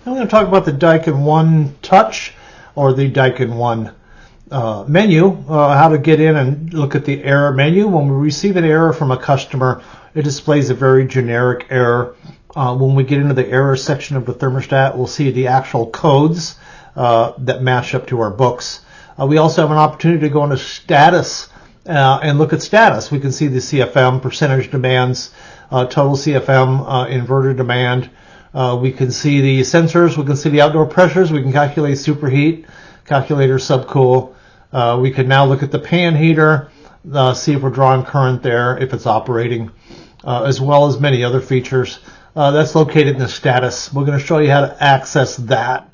I'm going to talk about the Daikin One Touch or the Daikin One menu, how to get in and look at the error menu. When we receive an error from a customer, it displays a very generic error. When we get into the error section of the thermostat, we'll see the actual codes that match up to our books. We also have an opportunity to go into status and look at status. We can see the CFM, percentage demands, total CFM, inverter demand. We can see the sensors. We can see the outdoor pressures. We can calculate superheat, calculator subcool. We can now look at the pan heater, see if we're drawing current there, if it's operating, as well as many other features. That's located in the status. We're going to show you how to access that.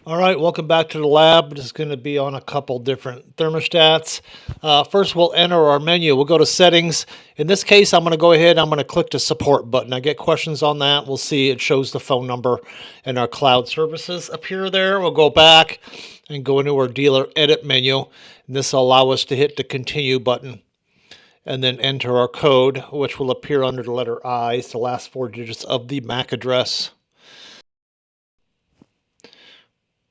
All right, welcome back to the lab. This is going to be on a couple different thermostats. First, we'll enter our menu. We'll go to settings. In this case, I'm going to go ahead and I'm going to click the support button. I get questions on that. We'll see it shows the phone number and our cloud services appear there. We'll go back and go into our dealer edit menu. And this will allow us to hit the continue button and then enter our code, which will appear under the letter I. It's the last 4 digits of the MAC address.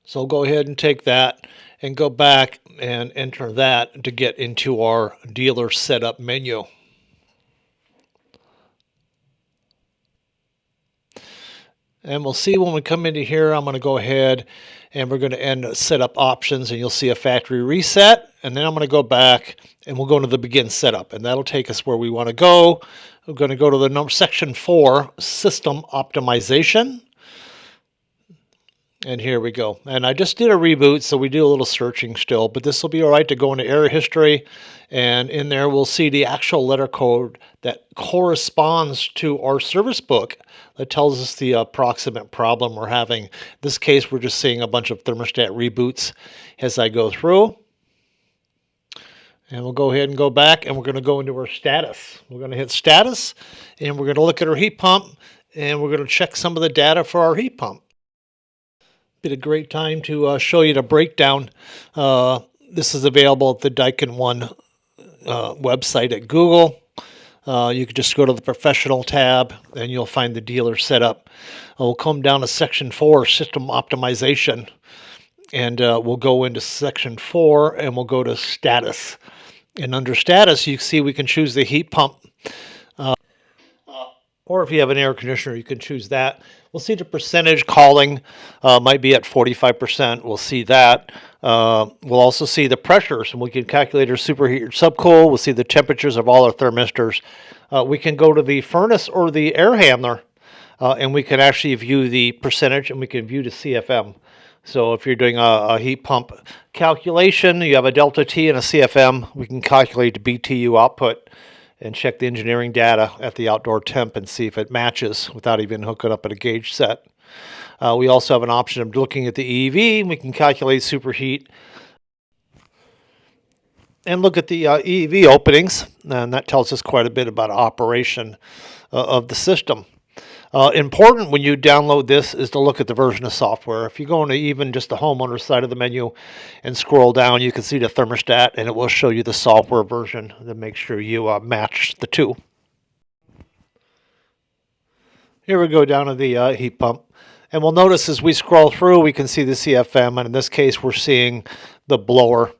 So go ahead and take that and go back and enter that to get into our dealer setup menu. And we'll see when we come into here, I'm going to go ahead and we're going to end setup options and you'll see a factory reset. And then I'm going to go back and we'll go into the begin setup and that'll take us where we want to go. We're going to go to the section 4, system optimization. And here we go. And I just did a reboot, so we do a little searching still, but this will be all right to go into error history. And in there, we'll see the actual letter code that corresponds to our service book that tells us the approximate problem we're having. In this case, we're just seeing a bunch of thermostat reboots as I go through. And we'll go ahead and go back, and we're going to go into our status. We're going to hit status, and we're going to look at our heat pump, and we're going to check some of the data for our heat pump. Been a great time to show you the breakdown. This is available at the Daikin One website at Google. You can just go to the professional tab and you'll find the dealer setup. We'll come down to section 4, system optimization, and we'll go into section 4 and we'll go to status. And under status, you see we can choose the heat pump. Or if you have an air conditioner, you can choose that. We'll see the percentage calling might be at 45%. We'll see that. We'll also see the pressures, and we can calculate our superheat or subcool. We'll see the temperatures of all our thermistors. We can go to the furnace or the air handler, and we can actually view the percentage, and we can view the CFM. So if you're doing a heat pump calculation, you have a delta T and a CFM, we can calculate the BTU output and check the engineering data at the outdoor temp and see if it matches without even hooking up at a gauge set. We also have an option of looking at the EEV. We can calculate superheat and look at the EEV openings, and that tells us quite a bit about operation of the system. Important when you download this is to look at the version of software. If you go into even just the homeowner side of the menu and scroll down, you can see the thermostat and it will show you the software version to make sure you match the two. Here we go down to the heat pump. And we'll notice as we scroll through, we can see the CFM. And in this case, we're seeing the blower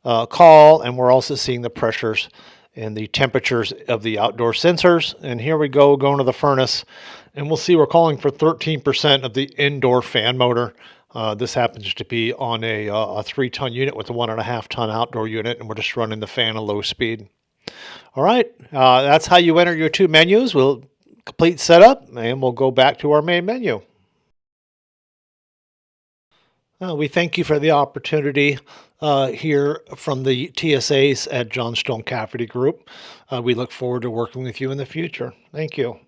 call, and we're also seeing the pressures and the temperatures of the outdoor sensors. And here we go, going to the furnace. And we'll see we're calling for 13% of the indoor fan motor. This happens to be on a 3-ton unit with a 1.5-ton outdoor unit, and we're just running the fan at low speed. All right, that's how you enter your two menus. We'll complete setup, and we'll go back to our main menu. We thank you for the opportunity here from the TSAs at Johnstone Cafferty Group. We look forward to working with you in the future. Thank you.